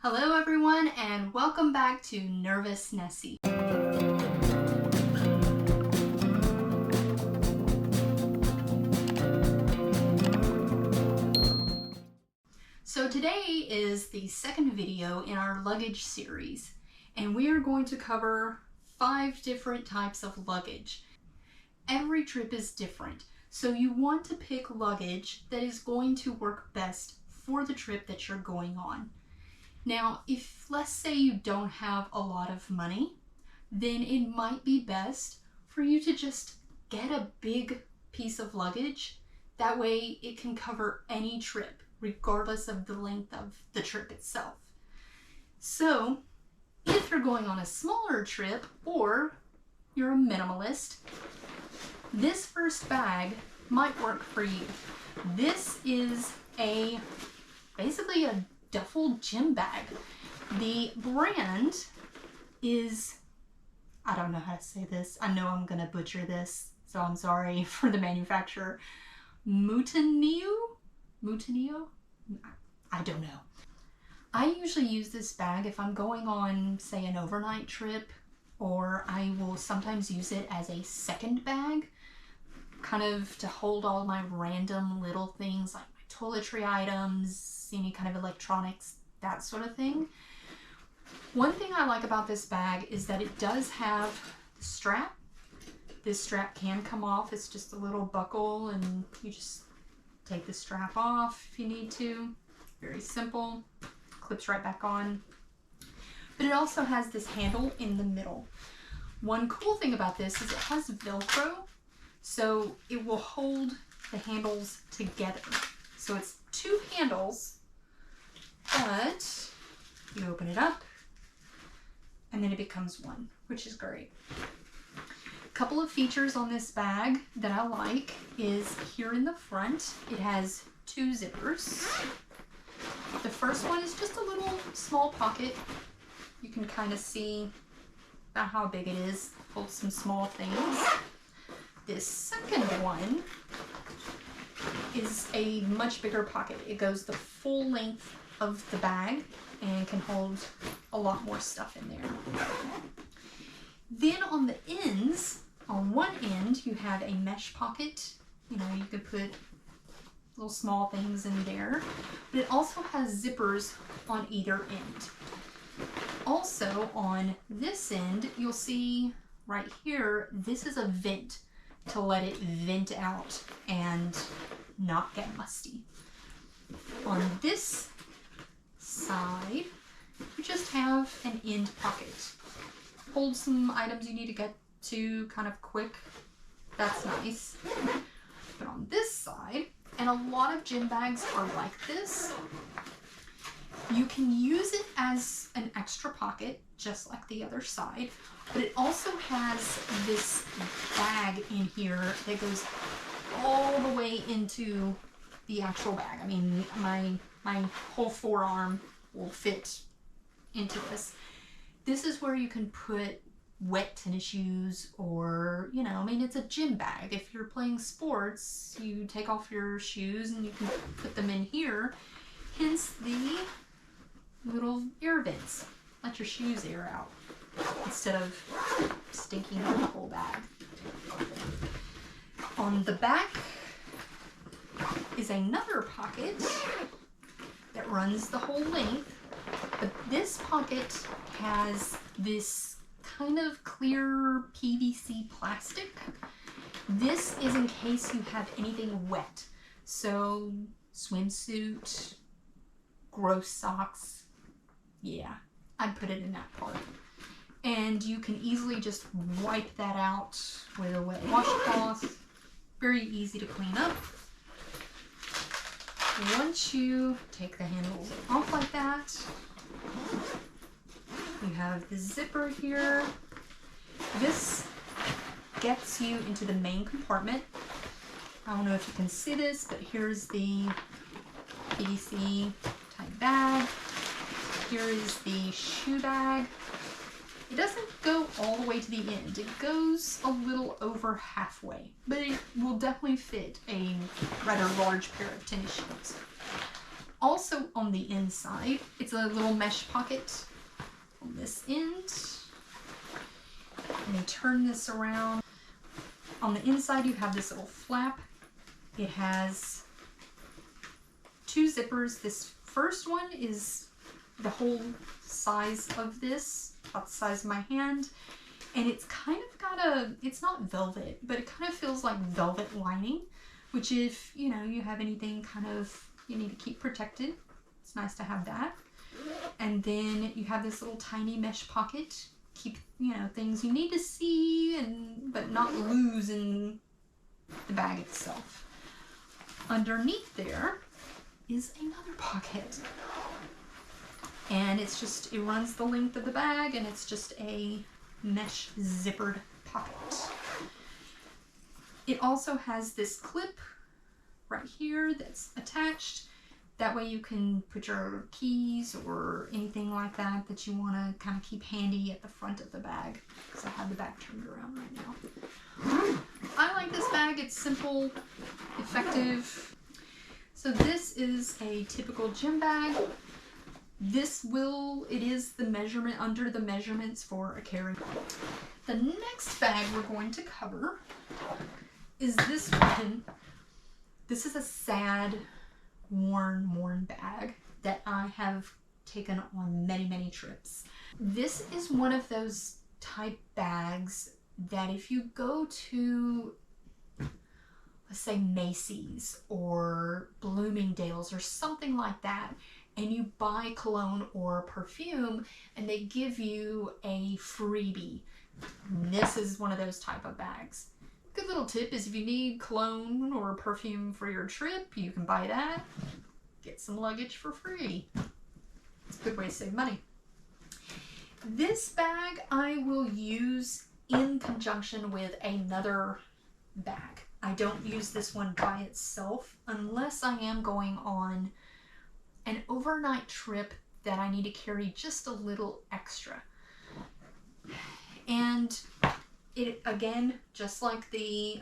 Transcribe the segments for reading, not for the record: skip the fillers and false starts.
Hello everyone and welcome back to Nervous Nessie. So today is the second video in our luggage series and we are going to cover 5 different types of luggage. Every trip is different, so you want to pick luggage that is going to work best for the trip that you're going on. Now, if let's say you don't have a lot of money, then it might be best for you to just get a big piece of luggage. That way it can cover any trip, regardless of the length of the trip itself. So, if you're going on a smaller trip or you're a minimalist, this first bag might work for you. This is basically a duffle gym bag. The brand is, I don't know how to say this. I know I'm gonna butcher this, so I'm sorry for the manufacturer. Mutanio? I don't know. I usually use this bag if I'm going on, say, an overnight trip, or I will sometimes use it as a second bag, kind of to hold all my random little things like my toiletry items, any kind of electronics, that sort of thing. One thing I like about this bag is that it does have the strap. This strap can come off. It's just a little buckle and you just take the strap off if you need to. Very simple. Clips right back on. But it also has this handle in the middle. One cool thing about this is it has Velcro, so it will hold the handles together. So it's 2 handles, but you open it up and then it becomes one, which is great. A couple of features on this bag that I like is here in the front, it has 2 zippers. The first one is just a little small pocket. You can kind of see about how big it is, holds some small things. This second one is a much bigger pocket. It goes the full length of the bag and can hold a lot more stuff in there. Then on the ends, on one end, you have a mesh pocket. You know, you could put little small things in there, but it also has zippers on either end. Also on this end, you'll see right here, this is a vent to let it vent out and not get musty. On this side, you just have an end pocket. Hold some items you need to get to kind of quick. That's nice. But on this side, and a lot of gym bags are like this, you can use it as an extra pocket, just like the other side, but it also has this bag in here that goes all the way into the actual bag. I mean, my whole forearm will fit into this. This is where you can put wet tennis shoes or, you know, I mean, it's a gym bag. If you're playing sports, you take off your shoes and you can put them in here, hence the little air vents. Let your shoes air out instead of stinking up the whole bag. On the back is another pocket that runs the whole length, but this pocket has this kind of clear PVC plastic. This is in case you have anything wet. So swimsuit, gross socks, yeah, I'd put it in that part. And you can easily just wipe that out with a wet washcloth. Very easy to clean up. Once you take the handles off like that, you have the zipper here. This gets you into the main compartment. I don't know if you can see this, but here's the PVC type bag. Here is the shoe bag. It doesn't go all the way to the end. It goes a little over halfway, but it will definitely fit a rather large pair of tennis shoes. Also on the inside, it's a little mesh pocket on this end. Let me turn this around. On the inside, you have this little flap. It has 2 zippers. This first one is the whole size of this, about the size of my hand. And it's kind of got it's not velvet, but it kind of feels like velvet lining, which if, you know, you have anything kind of you need to keep protected, it's nice to have that. And then you have this little tiny mesh pocket. Keep, you know, things you need to see but not lose in the bag itself. Underneath there is another pocket. And it's just, it runs the length of the bag, and it's just a mesh zippered pocket. It also has this clip right here that's attached. That way you can put your keys or anything like that that you want to kind of keep handy at the front of the bag, because I have the bag turned around right now. I like this bag. It's simple, effective. So this is a typical gym bag. It is the measurement, under the measurements for a carry. The next bag we're going to cover is this one. This is a sad, worn bag that I have taken on many trips. This is one of those type bags that if you go to, let's say, Macy's or Bloomingdale's or something like that, and you buy cologne or perfume and they give you a freebie, this is one of those type of bags. Good little tip is if you need cologne or perfume for your trip, you can buy that. Get some luggage for free. It's a good way to save money. This bag I will use in conjunction with another bag. I don't use this one by itself unless I am going on an overnight trip that I need to carry just a little extra. And it, again, just like the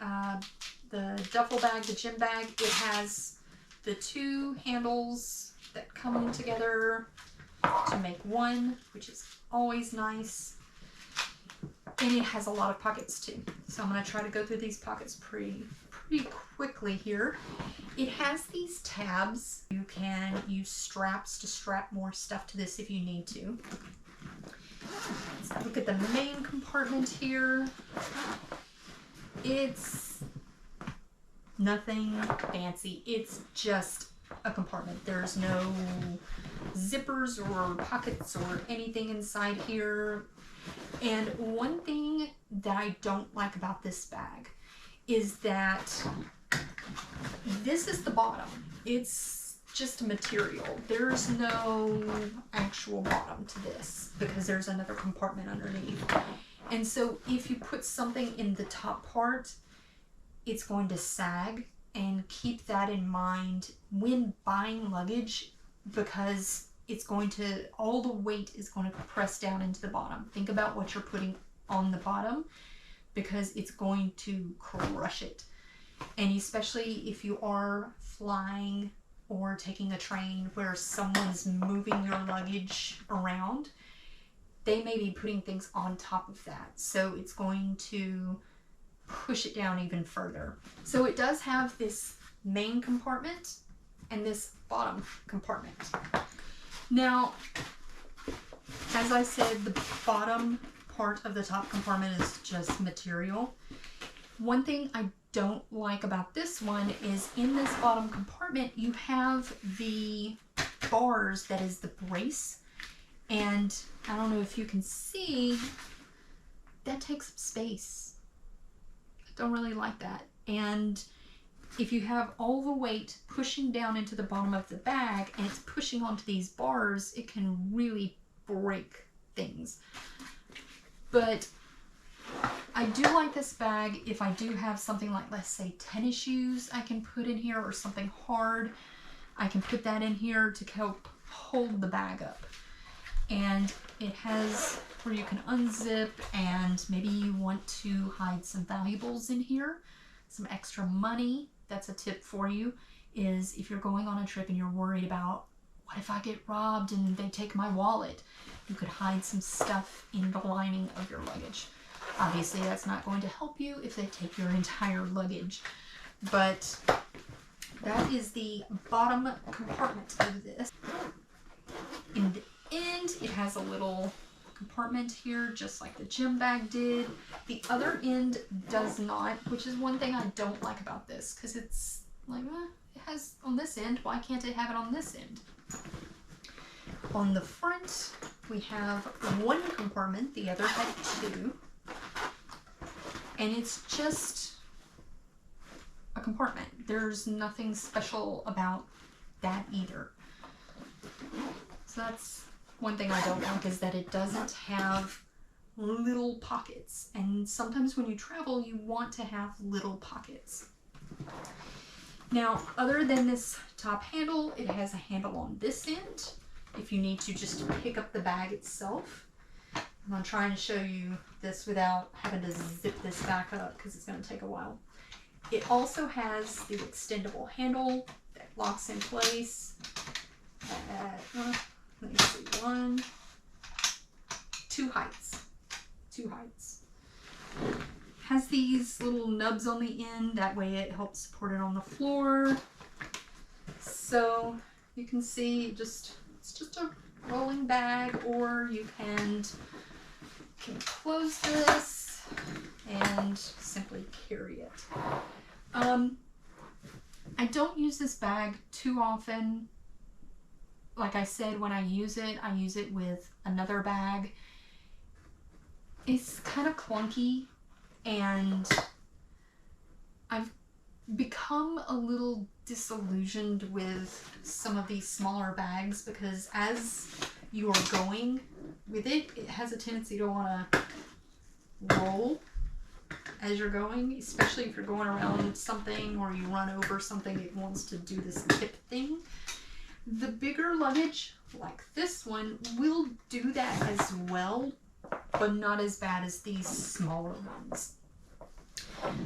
duffel bag, the gym bag, it has the 2 handles that come together to make one, which is always nice. And it has a lot of pockets too. So I'm going to try to go through these pockets pretty quickly here. It has these tabs. You can use straps to strap more stuff to this if you need to. Let's look at the main compartment here. It's nothing fancy. It's just a compartment. There's no zippers or pockets or anything inside here. And one thing that I don't like about this bag is that this is the bottom. It's just a material. There's no actual bottom to this because there's another compartment underneath. And so if you put something in the top part, it's going to sag, and keep that in mind when buying luggage, because it's going to, all the weight is going to press down into the bottom. Think about what you're putting on the bottom, because it's going to crush it. And especially if you are flying or taking a train where someone's moving your luggage around, they may be putting things on top of that. So it's going to push it down even further. So it does have this main compartment and this bottom compartment. Now, as I said, the bottom part of the top compartment is just material. One thing I don't like about this one is in this bottom compartment you have the bars that is the brace, and I don't know if you can see, that takes up space. I don't really like that. And if you have all the weight pushing down into the bottom of the bag and it's pushing onto these bars, it can really break things. But I do like this bag if I do have something like, let's say, tennis shoes I can put in here, or something hard. I can put that in here to help hold the bag up. And it has where you can unzip, and maybe you want to hide some valuables in here, some extra money. That's a tip for you, is if you're going on a trip and you're worried about what if I get robbed and they take my wallet? You could hide some stuff in the lining of your luggage. Obviously, that's not going to help you if they take your entire luggage, but that is the bottom compartment of this. In the end, it has a little compartment here, just like the gym bag did. The other end does not, which is one thing I don't like about this, because it's like, it has on this end, why can't it have it on this end? On the front, we have one compartment, the other had two, and it's just a compartment. There's nothing special about that either. So that's one thing I don't like, is that it doesn't have little pockets. And sometimes when you travel, you want to have little pockets. Now, other than this top handle, it has a handle on this end if you need to just pick up the bag itself. And I'm trying to show you this without having to zip this back up because it's going to take a while. It also has the extendable handle that locks in place. Let me see, two heights. Has these little nubs on the end, that way it helps support it on the floor. So you can see it's just a rolling bag, or you can close this and simply carry it. I don't use this bag too often. Like I said, when I use it with another bag. It's kind of clunky, and I've become a little disillusioned with some of these smaller bags, because as you are going with it, it has a tendency to want to roll as you're going, especially if you're going around something or you run over something. It wants to do this tip thing. The bigger luggage, like this one, will do that as well, but not as bad as these smaller ones.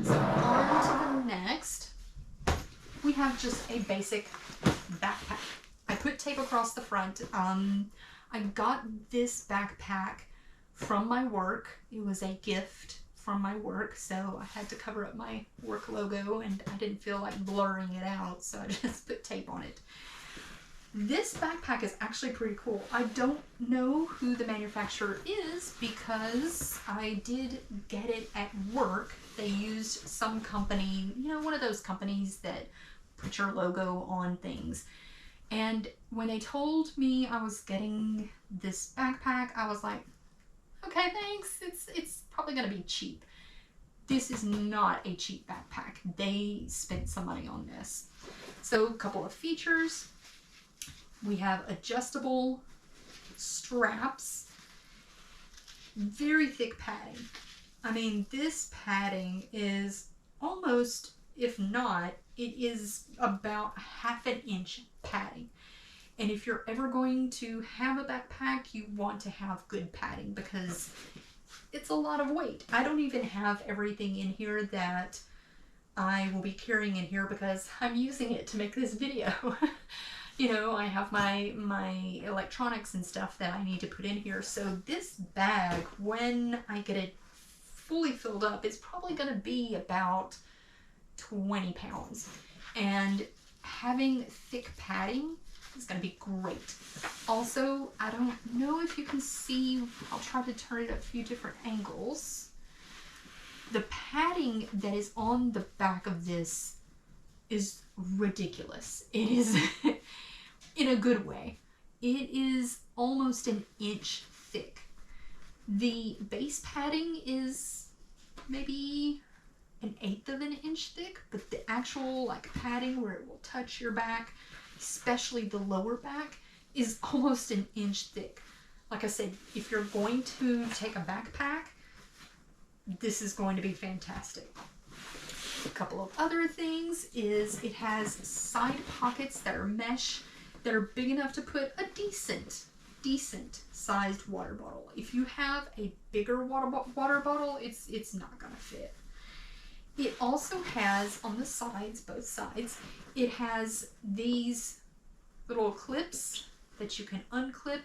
So on to the next, we have just a basic backpack. I put tape across the front. I got this backpack from my work. It was a gift from my work, so I had to cover up my work logo, and I didn't feel like blurring it out, so I just put tape on it. This backpack is actually pretty cool. I don't know who the manufacturer is because I did get it at work. They used some company, one of those companies that put your logo on things. And when they told me I was getting this backpack, I was like, okay, thanks. It's probably going to be cheap. This is not a cheap backpack. They spent some money on this. So a couple of features. We have adjustable straps, very thick padding. I mean, this padding is almost, if not, it is about ½ an inch padding. And if you're ever going to have a backpack, you want to have good padding because it's a lot of weight. I don't even have everything in here that I will be carrying in here because I'm using it to make this video. I have my electronics and stuff that I need to put in here. So this bag, when I get it fully filled up, it's probably going to be about 20 pounds. And having thick padding is going to be great. Also, I don't know if you can see, I'll try to turn it at a few different angles. The padding that is on the back of this is ridiculous. It is in a good way. It is almost an inch thick. The base padding is maybe an 1/8 of an inch thick, but the actual padding where it will touch your back, especially the lower back, is almost an inch thick. Like I said, if you're going to take a backpack, this is going to be fantastic. A couple of other things is it has side pockets that are mesh that are big enough to put a decent sized water bottle. If you have a bigger water bottle, it's not gonna fit. It also has on the sides, both sides, it has these little clips that you can unclip,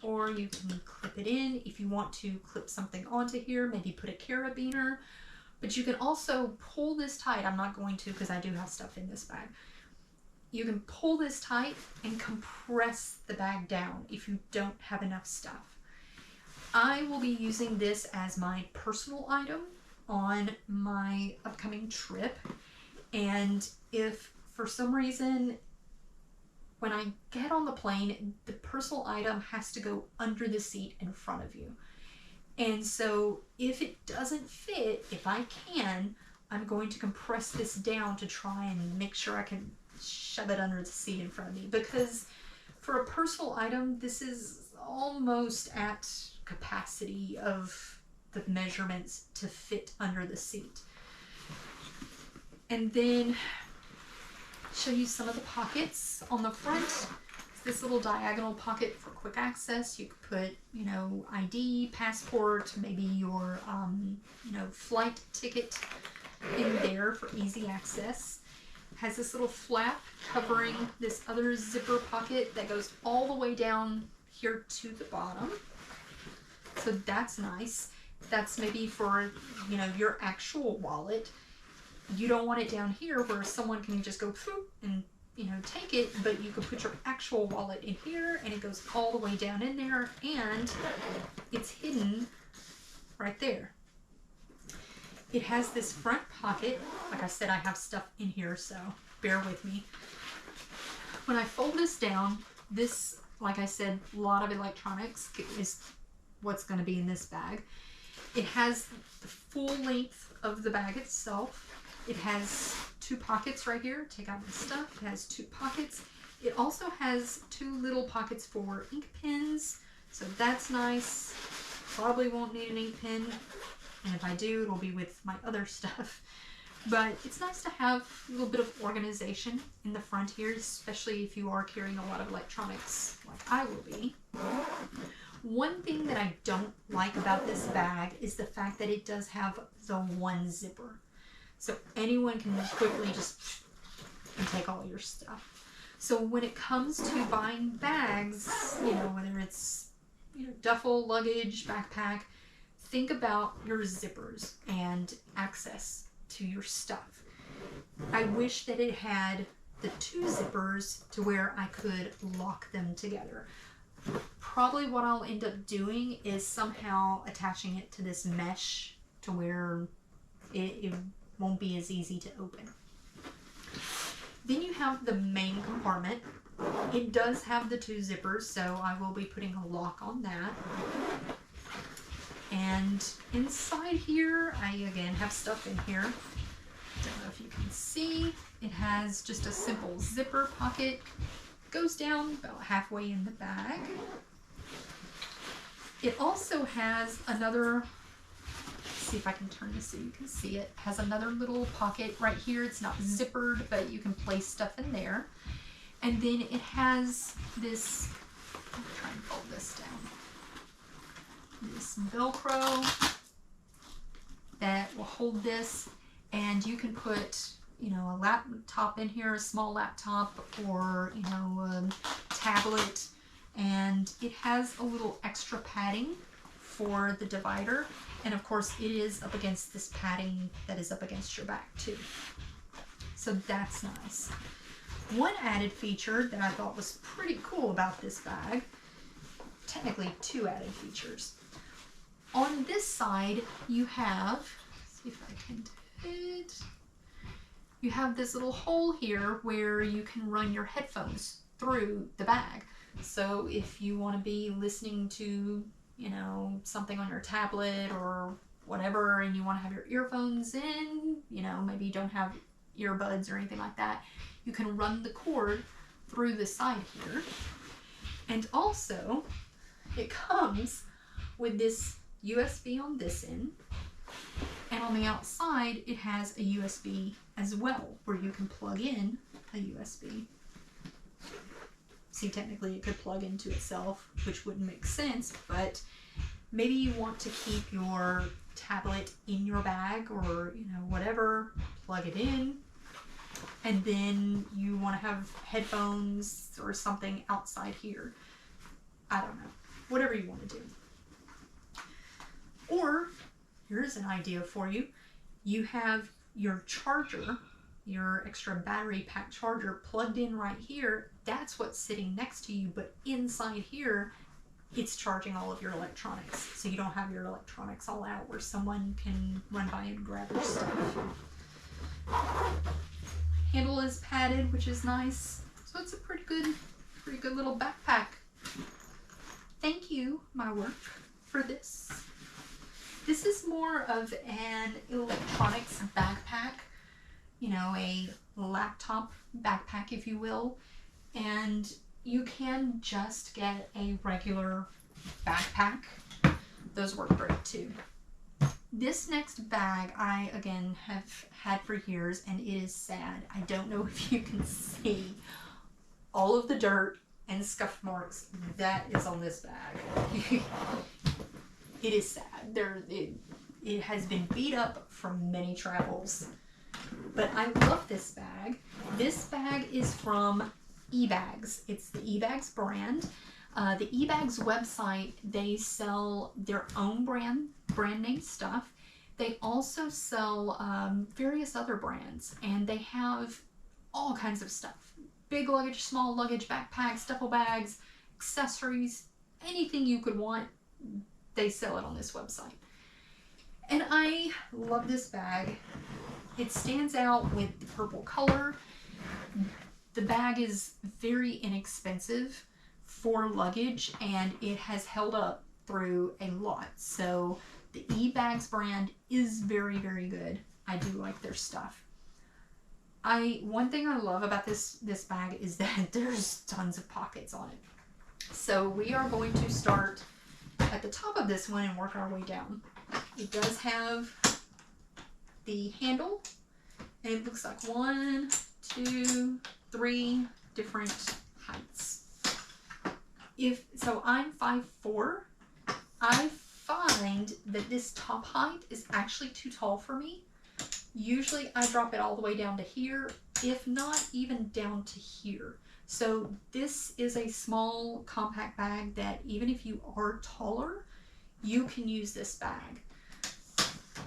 or you can clip it in. If you want to clip something onto here, maybe put a carabiner. But you can also pull this tight. I'm not going to because I do have stuff in this bag. You can pull this tight and compress the bag down if you don't have enough stuff. I will be using this as my personal item on my upcoming trip. And if for some reason when I get on the plane, the personal item has to go under the seat in front of you. And so if it doesn't fit, if I can, I'm going to compress this down to try and make sure I can shove it under the seat in front of me. Because for a personal item, this is almost at capacity of the measurements to fit under the seat. And then show you some of the pockets on the front. It's this little diagonal pocket for quick access. You could put, you know, ID, passport, maybe your, you know, flight ticket in there for easy access. Has this little flap covering this other zipper pocket that goes all the way down here to the bottom. So that's nice. That's maybe for, you know, your actual wallet. You don't want it down here where someone can just go and, you know, take it, but you can put your actual wallet in here and it goes all the way down in there and it's hidden right there. It has this front pocket. Like I said, I have stuff in here, so bear with me. When I fold this down, this, like I said, a lot of electronics is what's going to be in this bag. It has the full length of the bag itself. It has two pockets right here. Take out my stuff. It has two pockets. It also has two little pockets for ink pens, so that's nice. Probably won't need an ink pen. And if I do, it'll be with my other stuff. But it's nice to have a little bit of organization in the front here, especially if you are carrying a lot of electronics like I will be. One thing that I don't like about this bag is the fact that it does have the one zipper. So anyone can quickly just and take all your stuff. So when it comes to buying bags, you know, whether it's, you know, duffle, luggage, backpack, think about your zippers and access to your stuff. I wish that it had the two zippers to where I could lock them together. Probably what I'll end up doing is somehow attaching it to this mesh to where it won't be as easy to open. Then you have the main compartment. It does have the two zippers, so I will be putting a lock on that. And inside here, I again have stuff in here. Don't know if you can see. It has just a simple zipper pocket. Goes down about halfway in the bag. It also has another, let's see if I can turn this so you can see it. Has another little pocket right here. It's not zippered, but you can place stuff in there. And then it has this, I'm try and fold this down. This Velcro that will hold this, and you can put, you know, a laptop in here, a small laptop, or, you know, a tablet, and it has a little extra padding for the divider, and of course it is up against this padding that is up against your back too. So that's nice. One added feature that I thought was pretty cool about this bag, technically two added features. On this side, you have, let's see if I can do it. You have this little hole here where you can run your headphones through the bag. So if you want to be listening to, you know, something on your tablet or whatever, and you want to have your earphones in, you know, maybe you don't have earbuds or anything like that, you can run the cord through the side here. And also, it comes with this USB on this end, and on the outside it has a USB as well where you can plug in a USB. See, technically it could plug into itself, which wouldn't make sense, but maybe you want to keep your tablet in your bag or, you know, whatever, plug it in. and then you want to have headphones or something outside here. I don't know. Whatever you want to do. Or, here's an idea for you. You have your charger, your extra battery pack charger plugged in right here. That's what's sitting next to you, but inside here, it's charging all of your electronics. So you don't have your electronics all out where someone can run by and grab your stuff. Handle is padded, which is nice. So it's a pretty good little backpack. Thank you, my work, for this. This is more of an electronics backpack, you know, a laptop backpack, if you will. And you can just get a regular backpack. Those work great too. This next bag I, again, have had for years, and it is sad. I don't know if you can see all of the dirt and scuff marks that is on this bag. It is sad. It has been beat up from many travels. But I love this bag. This bag is from eBags. It's the eBags brand. The eBags website, they sell their own brand name stuff. They also sell various other brands, and they have all kinds of stuff. Big luggage, small luggage, backpacks, duffel bags, accessories, anything you could want, they sell it on this website. And I love this bag. It stands out with the purple color. The bag is very inexpensive for luggage, and it has held up through a lot. So the eBags brand is very, very good. I do like their stuff. One thing I love about this bag is that there's tons of pockets on it. So we are going to start at the top of this one and work our way down. It does have the handle, and it looks like 1, 2, 3 different heights. So I'm 5'4". I find that this top height is actually too tall for me. Usually I drop it all the way down to here, if not even down to here. So this is a small compact bag that even if you are taller, you can use this bag.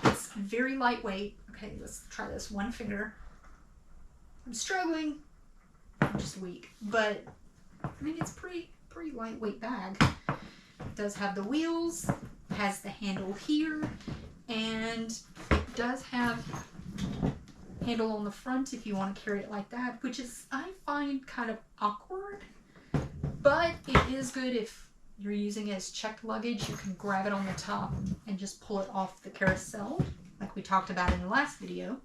It's very lightweight. Okay, let's try this. One finger. I'm struggling. I'm just weak. But I mean, it's pretty lightweight bag. It does have the wheels, has the handle here, and it does have handle on the front if you want to carry it like that, which is, I find, kind of awkward, but it is good if you're using it as checked luggage. You can grab it on the top and just pull it off the carousel like we talked about in the last video.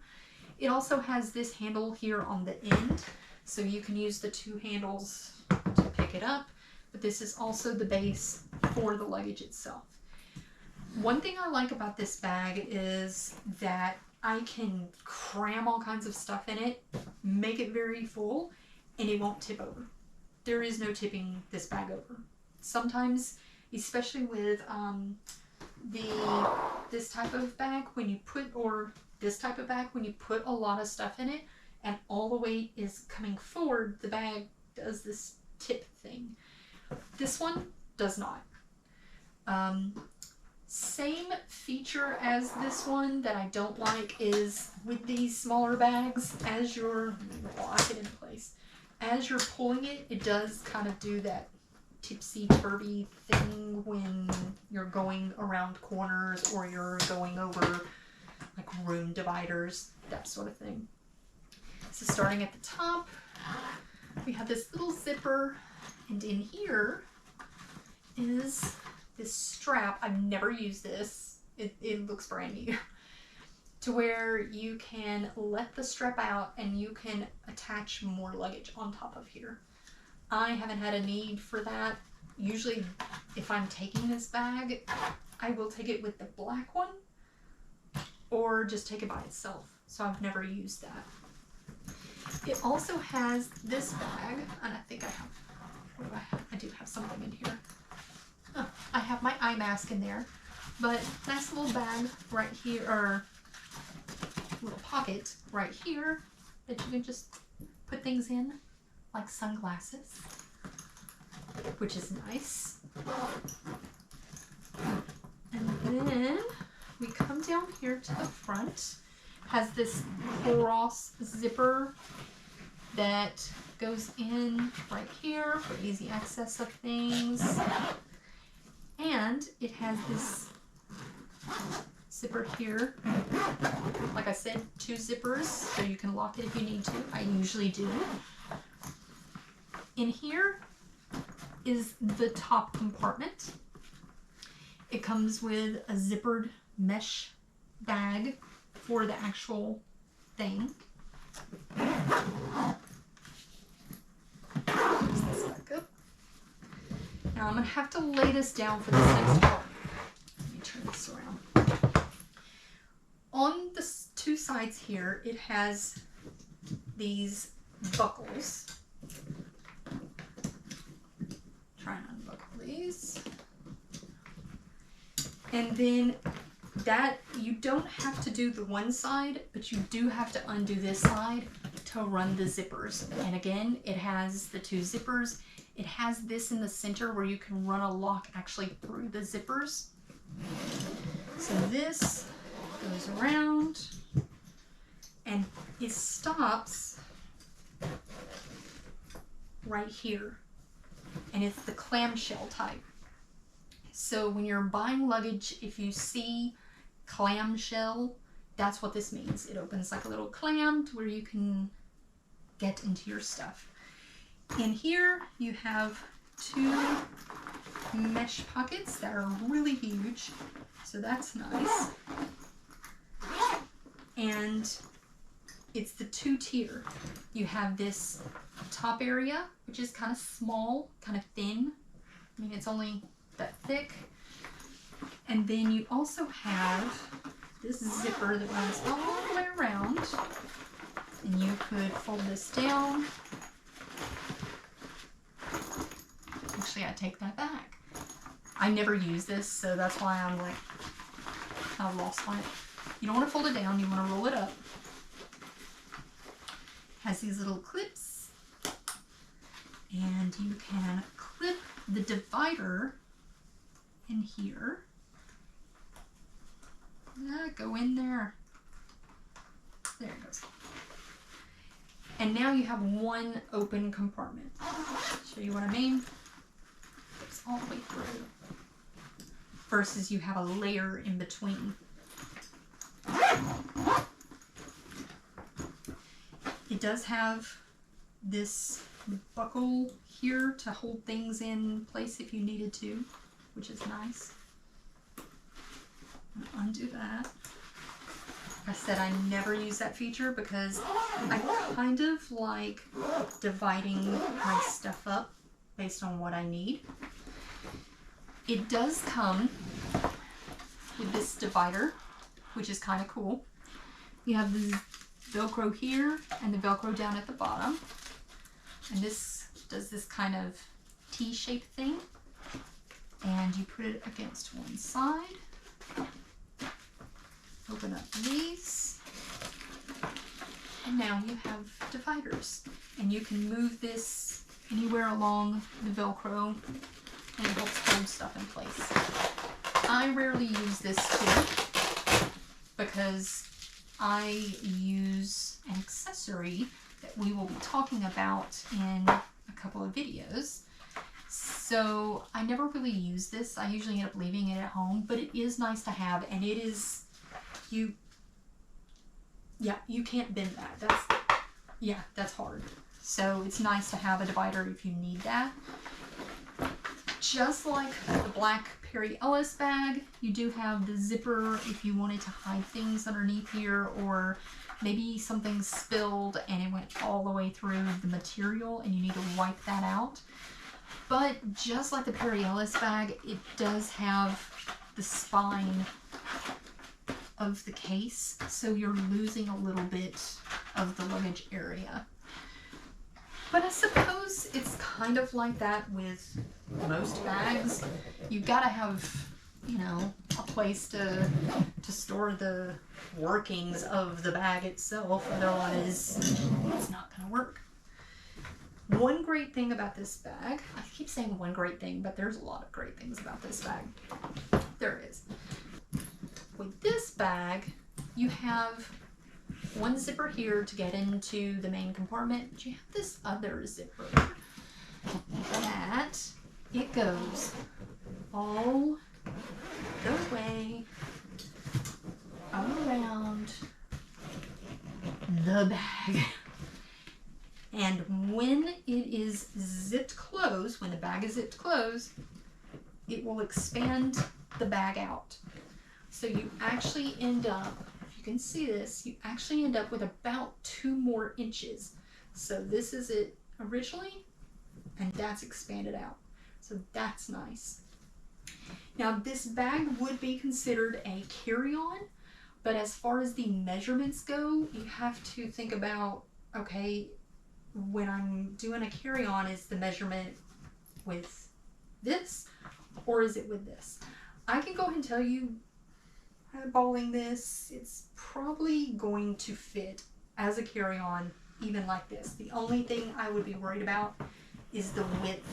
It also has this handle here on the end, so you can use the 2 handles to pick it up, but this is also the base for the luggage itself. One thing I like about this bag is that I can cram all kinds of stuff in it, make it very full, and it won't tip over. There is no tipping this bag over. Sometimes, especially with this type of bag, when you put a lot of stuff in it and all the weight is coming forward, the bag does this tip thing. This one does not. Same feature as this one that I don't like is with these smaller bags, as you're, lock it in place, as you're pulling it, it does kind of do that tipsy-turvy thing when you're going around corners or you're going over like room dividers, that sort of thing. So starting at the top, we have this little zipper, and in here is this strap. I've never used this. It looks brand new. To where you can let the strap out and you can attach more luggage on top of here. I haven't had a need for that. Usually if I'm taking this bag, I will take it with the black one or just take it by itself. So I've never used that. It also has this bag, and I think I have, what do I have? I do have something in here. Oh, I have my eye mask in there, but nice little bag right here, or little pocket right here, that you can just put things in, like sunglasses, which is nice. And then we come down here to the front. Has this cross zipper that goes in right here for easy access of things. And it has this zipper here. Like I said, 2 zippers, so you can lock it if you need to. I usually do. In here is the top compartment. It comes with a zippered mesh bag for the actual thing. Close this back up. Now I'm going to have to lay this down for this next part. Let me turn this around. On the 2 sides here, it has these buckles. Try and unbuckle these. And then that, you don't have to do the one side, but you do have to undo this side to run the zippers. And again, it has the 2 zippers. It has this in the center where you can run a lock actually through the zippers. So this goes around and it stops right here. And it's the clamshell type. So when you're buying luggage, if you see clamshell, that's what this means. It opens like a little clam to where you can get into your stuff. In here, you have 2 mesh pockets that are really huge. So that's nice. And it's the 2-tier. You have this top area, which is kind of small, kind of thin. I mean, it's only that thick. And then you also have this zipper that runs all the way around. And you could fold this down. Actually, I take that back. I never use this, so that's why I'm like, kind of lost on it. You don't want to fold it down, you want to roll it up. Has these little clips. And you can clip the divider in here. Go in there. There it goes. And now you have 1 open compartment. Show you what I mean? It's all the way through. Versus you have a layer in between. It does have this buckle here to hold things in place if you needed to, which is nice. Undo that. Like I said, I never use that feature because I kind of like dividing my stuff up based on what I need. It does come with this divider, which is kind of cool. You have the Velcro here and the Velcro down at the bottom. And this does this kind of T-shaped thing. And you put it against one side. Open up these. And now you have dividers. And you can move this anywhere along the Velcro and it helps hold stuff in place. I rarely use this too because I use an accessory that we will be talking about in a couple of videos. So I never really use this. I usually end up leaving it at home, but it is nice to have, and it is, you can't bend that. That's hard. So it's nice to have a divider if you need that. Just like the black Perry Ellis bag, you do have the zipper if you wanted to hide things underneath here, or maybe something spilled and it went all the way through the material and you need to wipe that out. But just like the Perry Ellis bag, it does have the spine of the case, so you're losing a little bit of the luggage area. But I suppose it's kind of like that with most bags. You've got to have, a place to store the workings of the bag itself. Otherwise, it's not going to work. One great thing about this bag, I keep saying one great thing, but there's a lot of great things about this bag. There is. With this bag, you have one zipper here to get into the main compartment, but you have this other zipper that it goes all the way around the bag. And when it is zipped closed, when the bag is zipped closed, it will expand the bag out. So you actually end up, if you can see this, you actually end up with about 2 more inches. So this is it originally, and that's expanded out. So that's nice. Now this bag would be considered a carry-on, but as far as the measurements go, you have to think about, okay, when I'm doing a carry-on, is the measurement with this or is it with this? I can go ahead and tell you, eyeballing this, it's probably going to fit as a carry-on even like this. The only thing I would be worried about is the width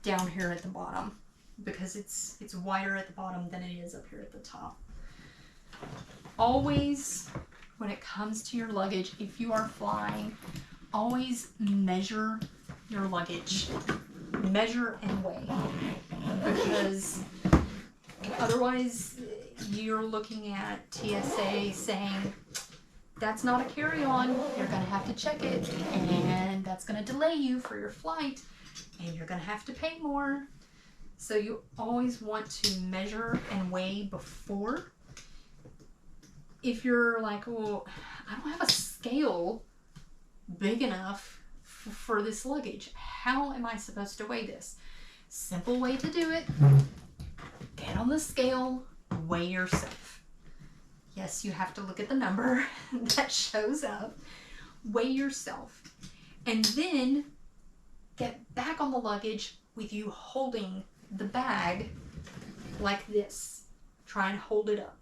down here at the bottom, because it's wider at the bottom than it is up here at the top. Always, when it comes to your luggage, if you are flying, always measure your luggage. Measure and weigh. Because otherwise you're looking at TSA saying, that's not a carry-on, you're going to have to check it, and that's going to delay you for your flight, and you're going to have to pay more. So you always want to measure and weigh before. If you're like, well, I don't have a scale big enough for this luggage, how am I supposed to weigh this? Simple way to do it, get on the scale, weigh yourself. Yes, you have to look at the number that shows up, weigh yourself, and then get back on the luggage with you holding the bag like this. Try and hold it up.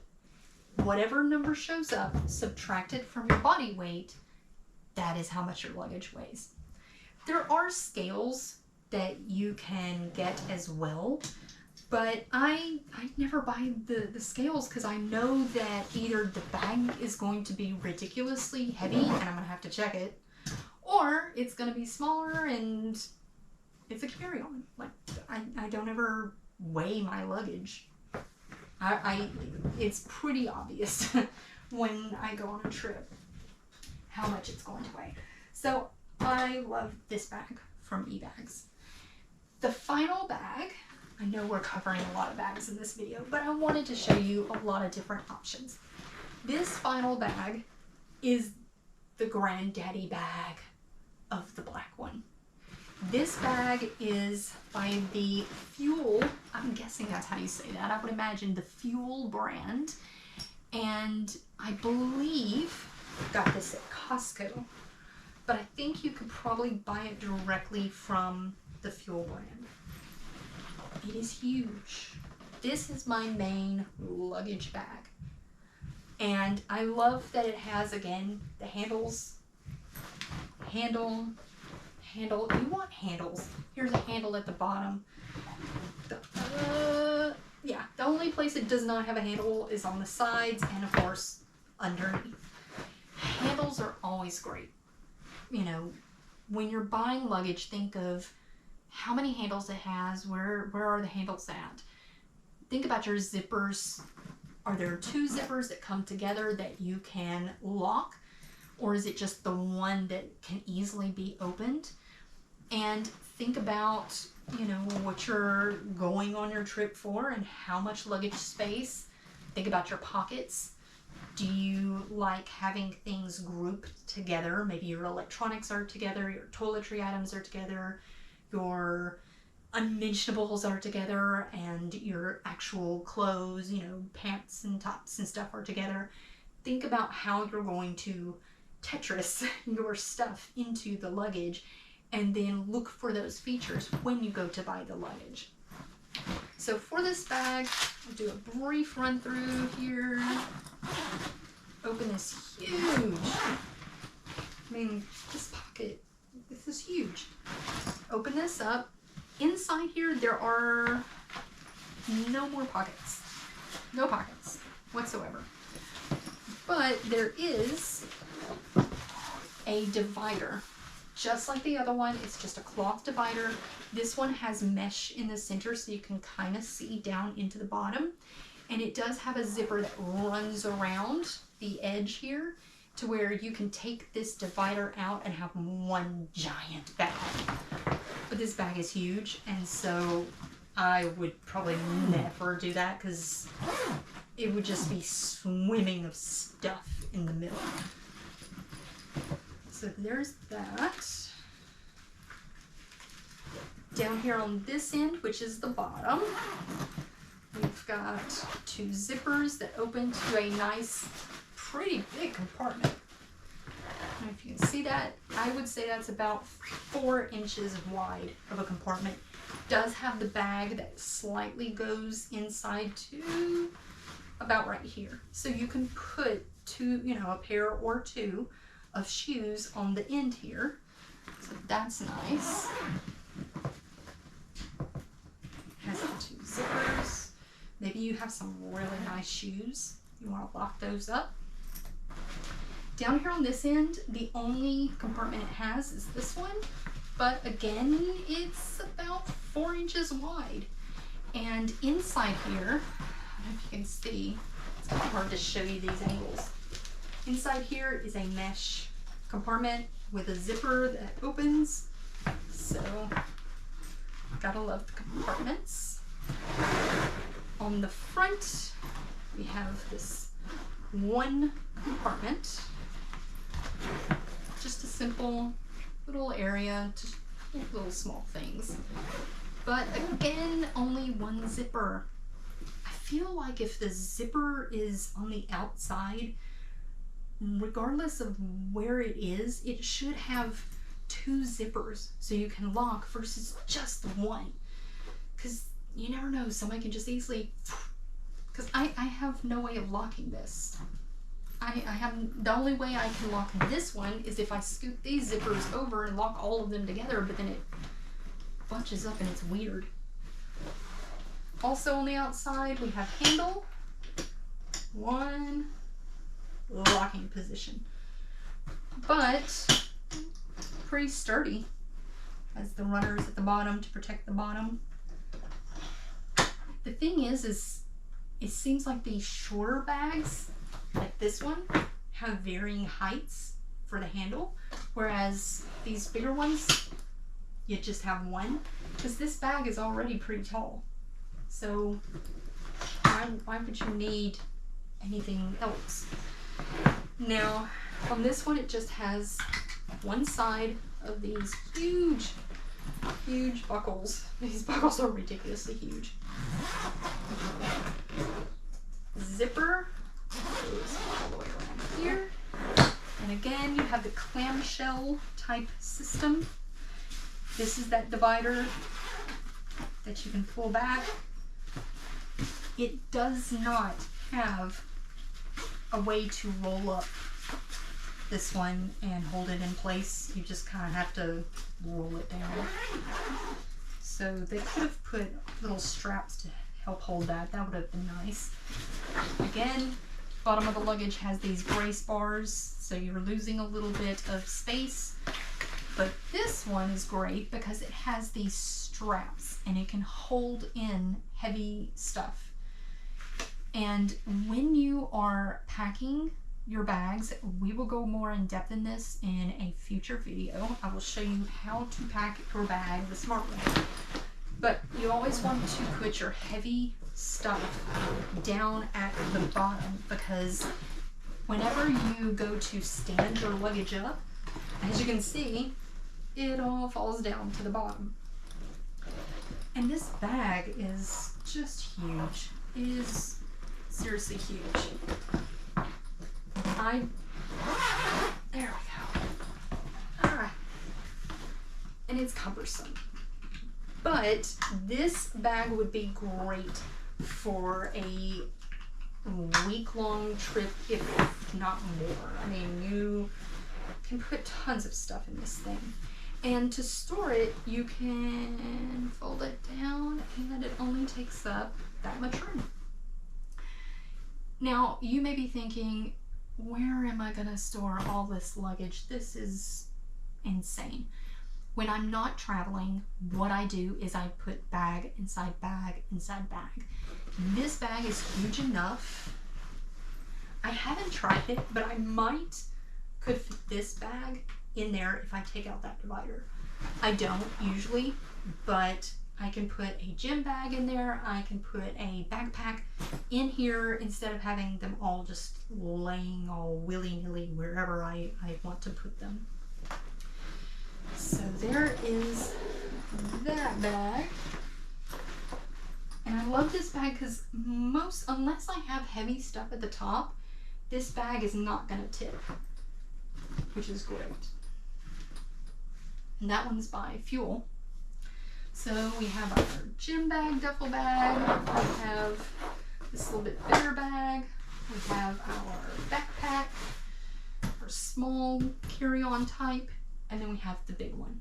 Whatever number shows up, subtract it from your body weight. That is how much your luggage weighs. There are scales that you can get as well, but I never buy the scales because I know that either the bag is going to be ridiculously heavy and I'm going to have to check it, or it's going to be smaller and it's a carry-on. Like, I don't ever weigh my luggage. It's pretty obvious when I go on a trip how much it's going to weigh. So I love this bag from eBags. The final bag, I know we're covering a lot of bags in this video, but I wanted to show you a lot of different options. This final bag is the granddaddy bag of the black one. This bag is by the Fuel, I'm guessing that's how you say that. I would imagine the Fuel brand. And I believe I got this at Costco, but I think you could probably buy it directly from the Fuel brand. It is huge. This is my main luggage bag. And I love that it has, again, the handles, handle. You want handles. Here's a handle at the bottom. Yeah, the only place it does not have a handle is on the sides and, of course, underneath. Handles are always great. You know, when you're buying luggage, think of how many handles it has, where are the handles at? Think about your zippers. Are there 2 zippers that come together that you can lock? Or is it just the one that can easily be opened? And think about, you know, what you're going on your trip for and how much luggage space. Think about your pockets. Do you like having things grouped together? Maybe your electronics are together, your toiletry items are together, your unmentionables are together, and your actual clothes, you know, pants and tops and stuff are together. Think about how you're going to Tetris your stuff into the luggage, and then look for those features when you go to buy the luggage. So So for this bag, I'll do a brief run through here. Open this huge, I mean, this pocket, this is huge. Open this up. Inside here, there are no more pockets. No pockets whatsoever. But there is a divider. Just like the other one, it's just a cloth divider. This one has mesh in the center so you can kind of see down into the bottom. And it does have a zipper that runs around the edge here to where you can take this divider out and have one giant bag. But this bag is huge, and so I would probably never do that because it would just be swimming of stuff in the middle. So there's that. Down here on this end, which is the bottom, we've got two zippers that open to a nice, pretty big compartment. I don't know if you can see that. I would say that's about 4 inches wide of a compartment. Does have the bag that slightly goes inside to about right here. So you can put two, a pair or two of shoes on the end here. So that's nice. Has the 2 zippers. Maybe you have some really nice shoes. You want to lock those up. Down here on this end, the only compartment it has is this one. But again, it's about 4 inches wide. And inside here, I don't know if you can see, it's kind of hard to show you these angles. Inside here is a mesh compartment with a zipper that opens. So, gotta love the compartments. On the front, we have this one compartment. Just a simple little area, just little small things. But again, only one zipper. I feel like if the zipper is on the outside, regardless of where it is, it should have 2 zippers so you can lock versus just one. Because you never know, somebody can just easily, because I have no way of locking this. I have, the only way I can lock this one is if I scoop these zippers over and lock all of them together, but then it bunches up and it's weird. Also on the outside, we have handle, one, locking position, but pretty sturdy. Has the runners at the bottom to protect the bottom. The thing is it seems like these shorter bags, like this one, have varying heights for the handle, whereas these bigger ones, you just have one, because this bag is already pretty tall. So why would you need anything else? Now, on this one, it just has one side of these huge buckles. These buckles are ridiculously huge. Zipper goes all the way around here. And again, you have the clamshell type system. This is that divider that you can pull back. It does not have a way to roll up this one and hold it in place. You just kind of have to roll it down. So they could have put little straps to help hold that. That would have been nice. Again, bottom of the luggage has these brace bars, so you're losing a little bit of space. But this one is great because it has these straps and it can hold in heavy stuff. And when you are packing your bags, we will go more in depth in this in a future video. I will show you how to pack your bag the smart way. But you always want to put your heavy stuff down at the bottom, because whenever you go to stand your luggage up, as you can see, it all falls down to the bottom. And this bag is just huge. It is seriously huge. There we go. Alright. And it's cumbersome. But this bag would be great for a week-long trip, if not more. I mean, you can put tons of stuff in this thing. And to store it, you can fold it down and it only takes up that much room. Now, you may be thinking, where am I gonna store all this luggage? This is insane. When I'm not traveling, what I do is I put bag inside bag inside bag. This bag is huge enough. I haven't tried it, but I could fit this bag in there if I take out that divider. I don't usually, but I can put a gym bag in there. I can put a backpack in here instead of having them all just laying all willy-nilly wherever I want to put them. So there is that bag. And I love this bag because unless I have heavy stuff at the top, this bag is not going to tip, which is great. And that one's by Fuel. So we have our gym bag, duffel bag, we have this little bit bigger bag, we have our backpack, our small carry-on type, and then we have the big one.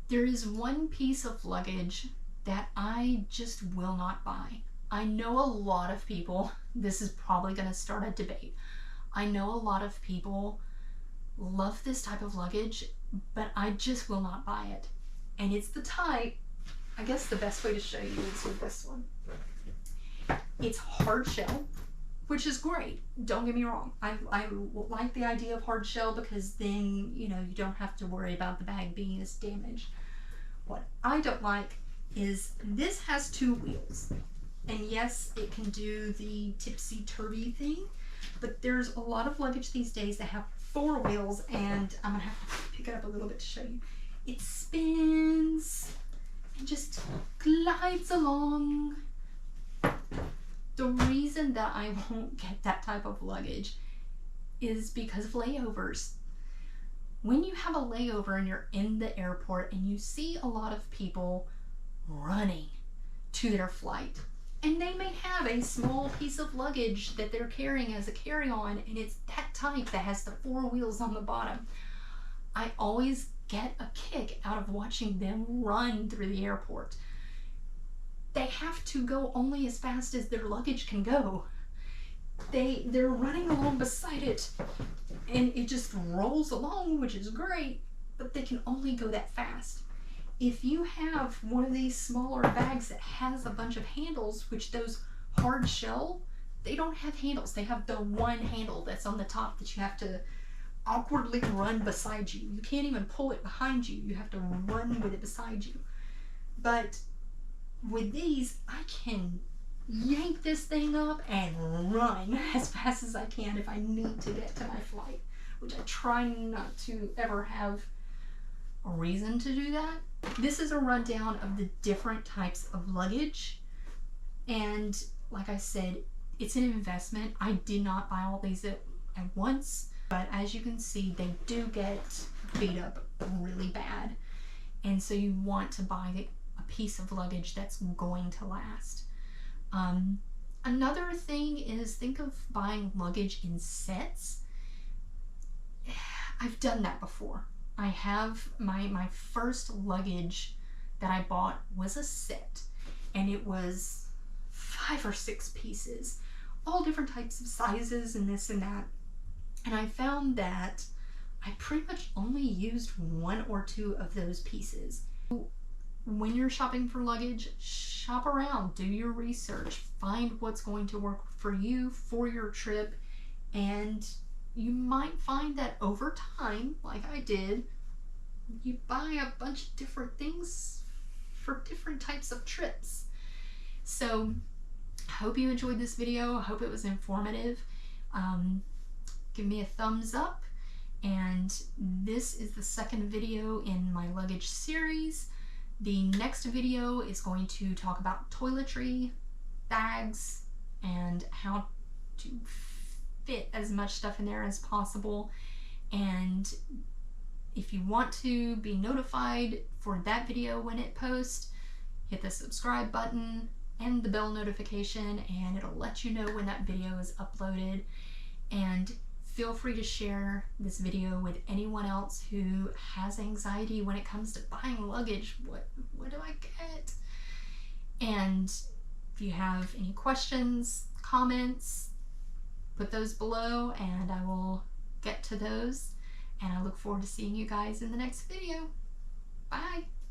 There is one piece of luggage that I just will not buy. I know a lot of people, this is probably going to start a debate. I know a lot of people love this type of luggage, but I just will not buy it. And it's the type, I guess the best way to show you is with this one. It's hard shell, which is great. Don't get me wrong. I like the idea of hard shell because then, you don't have to worry about the bag being as damaged. What I don't like is this has 2 wheels. And yes, it can do the tipsy-turvy thing, but there's a lot of luggage these days that have 4 wheels, and I'm gonna have to pick it up a little bit to show you. It spins and just glides along. The reason that I won't get that type of luggage is because of layovers. When you have a layover and you're in the airport and you see a lot of people running to their flight, and they may have a small piece of luggage that they're carrying as a carry-on, and it's that type that has the 4 wheels on the bottom. I always get a kick out of watching them run through the airport. They have to go only as fast as their luggage can go. They're running along beside it, and it just rolls along, which is great, but they can only go that fast. If you have one of these smaller bags that has a bunch of handles, which those hard shell, they don't have handles. They have the one handle that's on the top that you have to awkwardly run beside you. You can't even pull it behind you. You have to run with it beside you. But with these, I can yank this thing up and run as fast as I can if I need to get to my flight, which I try not to ever have a reason to do that. This is a rundown of the different types of luggage, and like I said, it's an investment. I did not buy all these at once, but as you can see, they do get beat up really bad, and so you want to buy a piece of luggage that's going to last. Another thing is, think of buying luggage in sets. I've done that before. I have my first luggage that I bought was a set, and it was 5 or 6 pieces, all different types of sizes and this and that. And I found that I pretty much only used 1 or 2 of those pieces. When you're shopping for luggage, shop around, do your research, find what's going to work for you, for your trip, and you might find that over time, like I did, you buy a bunch of different things for different types of trips. So I hope you enjoyed this video. I hope it was informative. Give me a thumbs up, and this is the 2nd video in my luggage series. The next video is going to talk about toiletry, bags, and how to fit as much stuff in there as possible. And If you want to be notified for that video when it posts, hit the subscribe button and the bell notification, and it'll let you know when that video is uploaded. And feel free to share this video with anyone else who has anxiety when it comes to buying luggage. What do I get? And if you have any questions, comments, put those below and I will get to those. And I look forward to seeing you guys in the next video. Bye!